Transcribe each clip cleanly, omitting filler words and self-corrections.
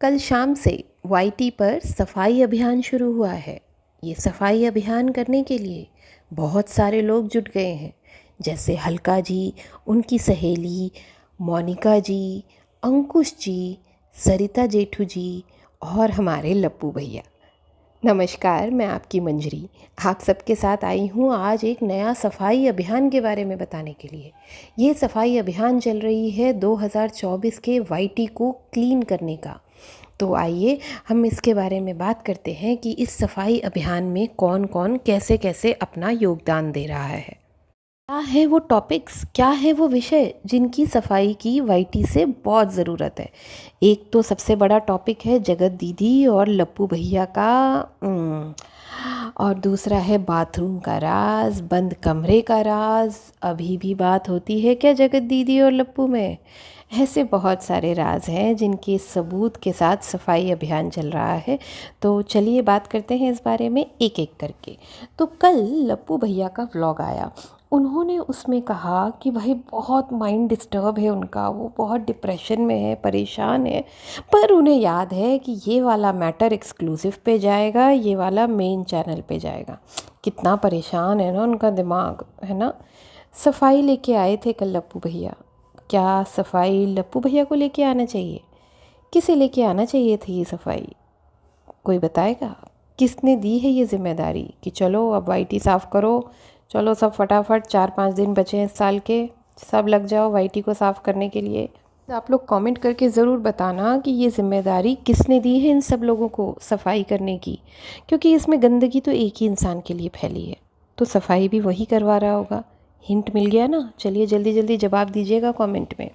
कल शाम से वाईटी पर सफाई अभियान शुरू हुआ है। ये सफाई अभियान करने के लिए बहुत सारे लोग जुट गए हैं, जैसे हल्का जी, उनकी सहेली मोनिका जी, अंकुश जी, सरिता जेठू जी और हमारे लप्पू भैया। नमस्कार, मैं आपकी मंजरी आप सबके साथ आई हूँ आज एक नया सफाई अभियान के बारे में बताने के लिए। ये सफाई अभियान चल रही है 2024 के वाईटी को क्लीन करने का। तो आइए हम इसके बारे में बात करते हैं कि इस सफाई अभियान में कौन कौन कैसे कैसे अपना योगदान दे रहा है। क्या है वो टॉपिक्स, क्या है वो विषय जिनकी सफाई की वाईटी से बहुत ज़रूरत है। एक तो सबसे बड़ा टॉपिक है जगत दीदी और लप्पू भैया का और दूसरा है बाथरूम का राज, बंद कमरे का राज। अभी भी बात होती है क्या जगत दीदी और लप्पू में? ऐसे बहुत सारे राज हैं जिनके सबूत के साथ सफाई अभियान चल रहा है। तो चलिए बात करते हैं इस बारे में एक एक करके। तो कल लप्पू भैया का व्लॉग आया। उन्होंने उसमें कहा कि भाई बहुत माइंड डिस्टर्ब है उनका, वो बहुत डिप्रेशन में है, परेशान है, पर उन्हें याद है कि ये वाला मैटर एक्सक्लूसिव पे जाएगा, ये वाला मेन चैनल पे जाएगा। कितना परेशान है ना उनका दिमाग, है ना। सफाई लेके आए थे कल लप्पू भैया। क्या सफाई लप्पू भैया को लेके आना चाहिए? किसे लेके आना चाहिए थी ये सफाई? कोई बताएगा? किसने दी है ये जिम्मेदारी कि चलो अब वाईटी साफ़ करो, चलो सब फटाफट, 4-5 दिन बचे हैं इस साल के, सब लग जाओ वाईटी को साफ़ करने के लिए। तो आप लोग कमेंट करके ज़रूर बताना कि ये जिम्मेदारी किसने दी है इन सब लोगों को सफाई करने की, क्योंकि इसमें गंदगी तो एक ही इंसान के लिए फैली है, तो सफाई भी वही करवा रहा होगा। हिंट मिल गया ना? चलिए जल्दी जल्दी जवाब दीजिएगा कमेंट में।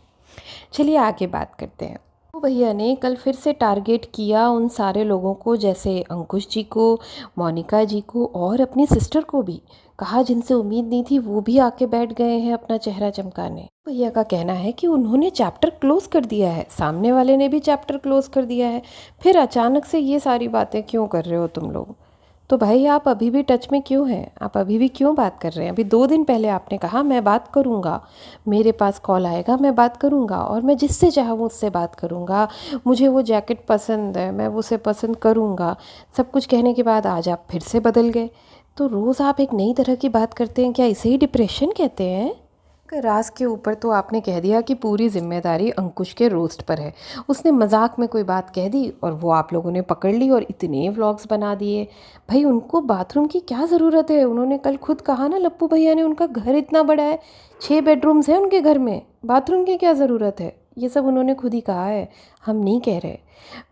चलिए आगे बात करते हैं। तो भैया ने कल फिर से टारगेट किया उन सारे लोगों को, जैसे अंकुश जी को, मोनिका जी को और अपनी सिस्टर को भी कहा, जिनसे उम्मीद नहीं थी वो भी आके बैठ गए हैं अपना चेहरा चमकाने। भैया का कहना है कि उन्होंने चैप्टर क्लोज कर दिया है, सामने वाले ने भी चैप्टर क्लोज कर दिया है, फिर अचानक से ये सारी बातें क्यों कर रहे हो तुम लोग? तो भाई आप अभी भी टच में क्यों हैं? आप अभी भी क्यों बात कर रहे हैं? अभी 2 दिन पहले आपने कहा मैं बात करूँगा, मेरे पास कॉल आएगा, मैं बात करूँगा और मैं जिससे चाहूँ उससे बात करूँगा, मुझे वो जैकेट पसंद है, मैं उसे पसंद करूँगा। सब कुछ कहने के बाद आज आप फिर से बदल गए। तो रोज़ आप एक नई तरह की बात करते हैं, क्या इसे ही डिप्रेशन कहते हैं? राज के ऊपर तो आपने कह दिया कि पूरी जिम्मेदारी अंकुश के रोस्ट पर है। उसने मजाक में कोई बात कह दी और वो आप लोगों ने पकड़ ली और इतने व्लॉग्स बना दिए। भाई उनको बाथरूम की क्या ज़रूरत है? उन्होंने कल खुद कहा ना, लप्पू भैया ने, उनका घर इतना बड़ा है, 6 बेडरूम्स हैं उनके घर में, बाथरूम की क्या ज़रूरत है? ये सब उन्होंने खुद ही कहा है, हम नहीं कह रहे।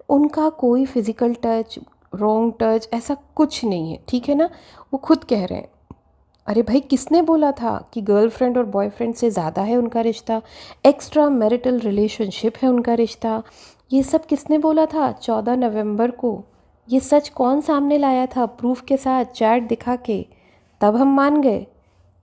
उनका कोई फिज़िकल टच, रॉन्ग टच ऐसा कुछ नहीं है, ठीक है ना? वो खुद कह रहे हैं। अरे भाई किसने बोला था कि गर्लफ्रेंड और बॉयफ्रेंड से ज़्यादा है उनका रिश्ता, एक्स्ट्रा मैरिटल रिलेशनशिप है उनका रिश्ता? ये सब किसने बोला था 14 नवंबर को? ये सच कौन सामने लाया था प्रूफ के साथ, चैट दिखा के? तब हम मान गए।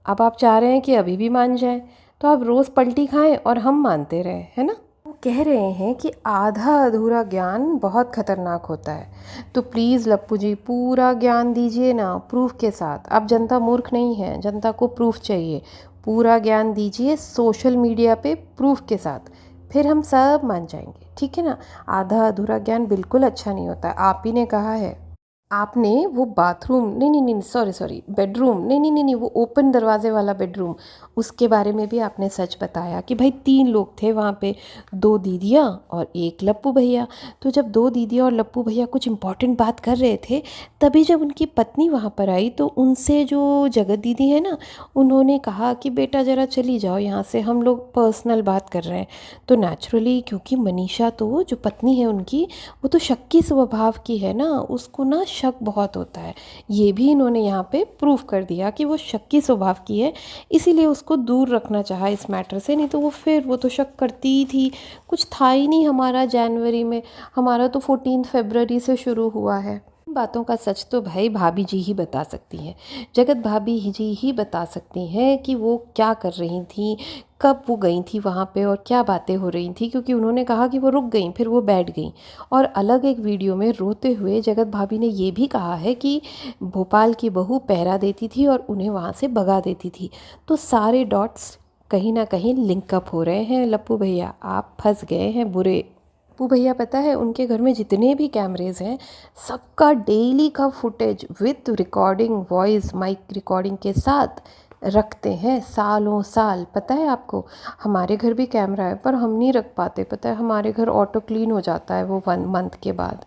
अब आप चाह रहे हैं कि अभी भी मान जाएं, तो आप रोज़ पलटी खाएं और हम मानते रहें, है ना? वो कह रहे हैं कि आधा अधूरा ज्ञान बहुत खतरनाक होता है। तो प्लीज़ लप्पू जी पूरा ज्ञान दीजिए ना, प्रूफ के साथ। अब जनता मूर्ख नहीं है, जनता को प्रूफ चाहिए। पूरा ज्ञान दीजिए सोशल मीडिया पे प्रूफ के साथ, फिर हम सब मान जाएंगे, ठीक है ना? आधा अधूरा ज्ञान बिल्कुल अच्छा नहीं होता। आप ही ने कहा है। आपने वो बाथरूम, नहीं नहीं नहीं, सॉरी बेडरूम, नहीं, वो ओपन दरवाजे वाला बेडरूम, उसके बारे में भी आपने सच बताया कि भाई 3 लोग थे वहाँ पे, 2 दीदियाँ और 1 लप्पू भैया। तो जब 2 दीदियाँ और लप्पू भैया कुछ इंपॉर्टेंट बात कर रहे थे, तभी जब उनकी पत्नी वहाँ पर आई तो उनसे जो जगत दीदी है ना, उन्होंने कहा कि बेटा ज़रा चली जाओ यहाँ से, हम लोग पर्सनल बात कर रहे हैं। तो नेचुरली, क्योंकि मनीषा तो जो पत्नी है उनकी, वो तो शक्की स्वभाव की है ना, उसको ना शक बहुत होता है। ये भी इन्होंने यहाँ पे प्रूफ कर दिया कि वो शक्की स्वभाव की है, इसीलिए उसको दूर रखना चाहा इस मैटर से। नहीं तो वो तो शक करती ही थी। कुछ था ही नहीं हमारा जनवरी में, हमारा तो 14 फरवरी से शुरू हुआ है। बातों का सच तो भाई भाभी जी ही बता सकती हैं, जगत भाभी जी ही बता सकती हैं कि वो क्या कर रही थी, कब वो गई थी वहाँ पे और क्या बातें हो रही थी। क्योंकि उन्होंने कहा कि वो रुक गई, फिर वो बैठ गई। और अलग एक वीडियो में रोते हुए जगत भाभी ने ये भी कहा है कि भोपाल की बहू पहरा देती थी और उन्हें वहाँ से भगा देती थी। तो सारे डॉट्स कहीं ना कहीं लिंकअप हो रहे हैं। लप्पू भैया आप फंस गए हैं बुरे लप्पू भैया पता है उनके घर में जितने भी कैमरेज़ हैं सबका डेली का footage with recording, voice mic recording के साथ रखते हैं सालों साल। पता है आपको, हमारे घर भी कैमरा है पर हम नहीं रख पाते। पता है हमारे घर ऑटो क्लीन हो जाता है वो 1 मंथ के बाद।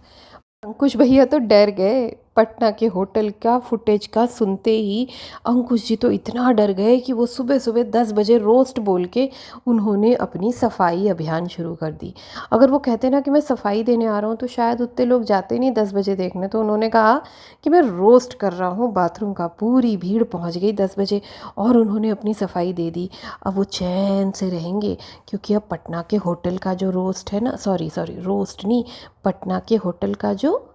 अंकुश भैया तो डर गए पटना के होटल का फुटेज का सुनते ही। अंकुश जी तो इतना डर गए कि वो सुबह सुबह 10 बजे रोस्ट बोल के उन्होंने अपनी सफाई अभियान शुरू कर दी। अगर वो कहते ना कि मैं सफाई देने आ रहा हूँ तो शायद उतने लोग जाते नहीं 10 बजे देखने। तो उन्होंने कहा कि मैं रोस्ट कर रहा हूँ बाथरूम का। पूरी भीड़ पहुँच गई 10 बजे और उन्होंने अपनी सफाई दे दी। अब वो चैन से रहेंगे क्योंकि अब पटना के होटल का जो रोस्ट है ना, सॉरी रोस्ट नहीं, पटना के होटल का जो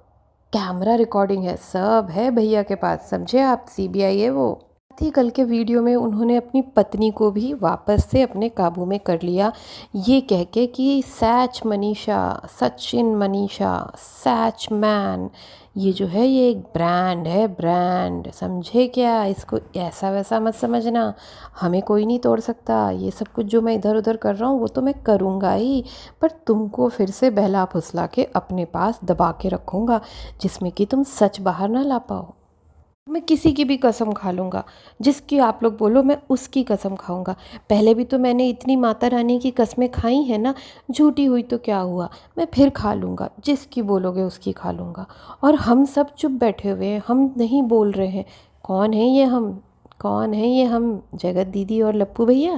कैमरा रिकॉर्डिंग है सब है भैया के पास। समझे आप, सीबीआई है वो। साथ ही कल के वीडियो में उन्होंने अपनी पत्नी को भी वापस से अपने काबू में कर लिया, ये कह के कि Sachs Manisha, Sachin Manisha, Sachs man, ये जो है ये एक ब्रांड है, ब्रांड। समझे क्या, इसको ऐसा वैसा मत समझना, हमें कोई नहीं तोड़ सकता। ये सब कुछ जो मैं इधर उधर कर रहा हूँ वो तो मैं करूँगा ही, पर तुमको फिर से बहला फुसला के अपने पास दबा के रखूँगा जिसमें कि तुम सच बाहर ना ला पाओ। मैं किसी की भी कसम खा लूँगा, जिसकी आप लोग बोलो मैं उसकी कसम खाऊंगा। पहले भी तो मैंने इतनी माता रानी की कस्में खाई हैं ना, झूठी हुई तो क्या हुआ, मैं फिर खा लूँगा, जिसकी बोलोगे उसकी खा लूँगा। और हम सब चुप बैठे हुए हैं, हम नहीं बोल रहे हैं। कौन है ये हम, कौन है ये हम? जगत दीदी और लप्पू भैया।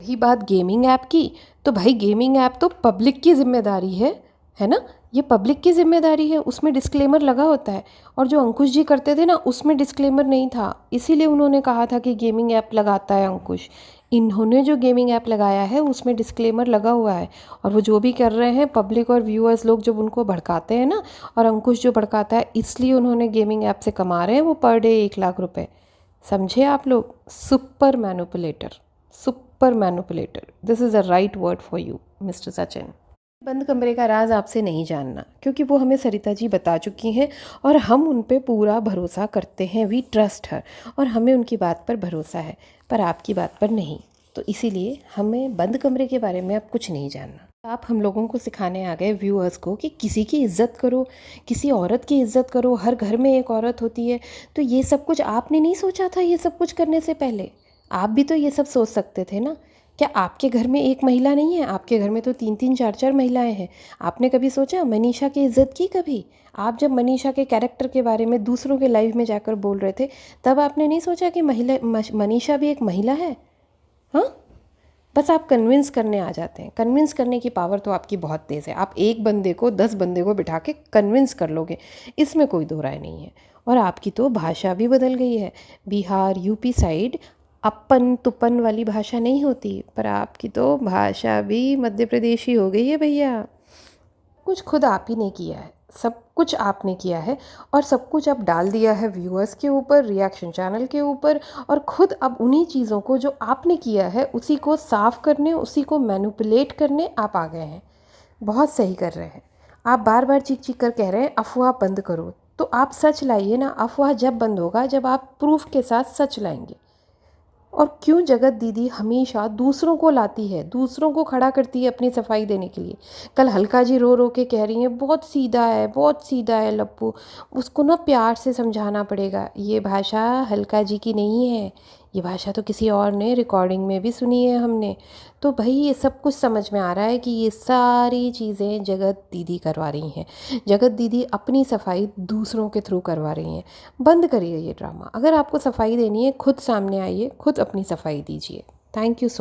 रही बात गेमिंग ऐप की, तो भाई गेमिंग ऐप तो पब्लिक की जिम्मेदारी है ना, ये पब्लिक की जिम्मेदारी है, उसमें डिस्क्लेमर लगा होता है। और जो अंकुश जी करते थे ना उसमें डिस्क्लेमर नहीं था, इसीलिए उन्होंने कहा था कि गेमिंग ऐप लगाता है अंकुश। इन्होंने जो गेमिंग ऐप लगाया है उसमें डिस्क्लेमर लगा हुआ है। और वो जो भी कर रहे हैं, पब्लिक और व्यूअर्स लोग जब उनको भड़काते हैं ना, और अंकुश जो भड़काता है, इसलिए उन्होंने गेमिंग ऐप से कमा रहे हैं वो पर डे 1 लाख रुपए। समझे आप लोग, super manipulator, super manipulator, this is a right word for you mister Sachin. बंद कमरे का राज आपसे नहीं जानना, क्योंकि वो हमें सरिता जी बता चुकी हैं और हम उन पे पूरा भरोसा करते हैं। वी ट्रस्ट हर, और हमें उनकी बात पर भरोसा है, पर आपकी बात पर नहीं। तो इसीलिए हमें बंद कमरे के बारे में अब कुछ नहीं जानना। आप हम लोगों को सिखाने आ गए व्यूअर्स को कि किसी की इज्जत करो, किसी औरत की इज्जत करो, हर घर में एक औरत होती है। तो ये सब कुछ आपने नहीं सोचा था? ये सब कुछ करने से पहले आप भी तो ये सब सोच सकते थे ना। क्या आपके घर में एक महिला नहीं है? आपके घर में तो 3-3 4-4 महिलाएं हैं। आपने कभी सोचा मनीषा की इज्जत की कभी? आप जब मनीषा के कैरेक्टर के बारे में दूसरों के लाइव में जाकर बोल रहे थे, तब आपने नहीं सोचा कि मनीषा भी एक महिला है? हाँ, बस आप कन्विंस करने आ जाते हैं। कन्विंस करने की पावर तो आपकी बहुत तेज़ है। आप एक बंदे को 10 बंदे को बिठा के कन्विंस कर लोगे, इसमें कोई दो राय नहीं है। और आपकी तो भाषा भी बदल गई है। बिहार, यूपी साइड अपन तुपन वाली भाषा नहीं होती, पर आपकी तो भाषा भी मध्य प्रदेशी हो गई है भैया। कुछ खुद आप ही ने किया है, सब कुछ आपने किया है, और सब कुछ अब डाल दिया है व्यूअर्स के ऊपर, रिएक्शन चैनल के ऊपर। और खुद अब उन्हीं चीज़ों को जो आपने किया है उसी को साफ करने, उसी को मैनिपुलेट करने आप आ गए हैं। बहुत सही कर रहे हैं आप। बार बार चीख चीख कर कह रहे हैं अफवाह बंद करो, तो आप सच लाइए ना। अफवाह जब बंद होगा जब आप प्रूफ के साथ सच लाएंगे। और क्यों जगत दीदी हमेशा दूसरों को लाती है, दूसरों को खड़ा करती है अपनी सफाई देने के लिए? कल हल्का जी रो रो के कह रही हैं बहुत सीधा है, बहुत सीधा है लप्पू, उसको ना प्यार से समझाना पड़ेगा। ये भाषा हल्का जी की नहीं है, ये भाषा तो किसी और ने रिकॉर्डिंग में भी सुनी है हमने। तो भाई ये सब कुछ समझ में आ रहा है कि ये सारी चीज़ें जगत दीदी करवा रही हैं। जगत दीदी अपनी सफाई दूसरों के थ्रू करवा रही हैं। बंद करिए ये ड्रामा। अगर आपको सफाई देनी है खुद सामने आइए, खुद अपनी सफाई दीजिए। Thank you so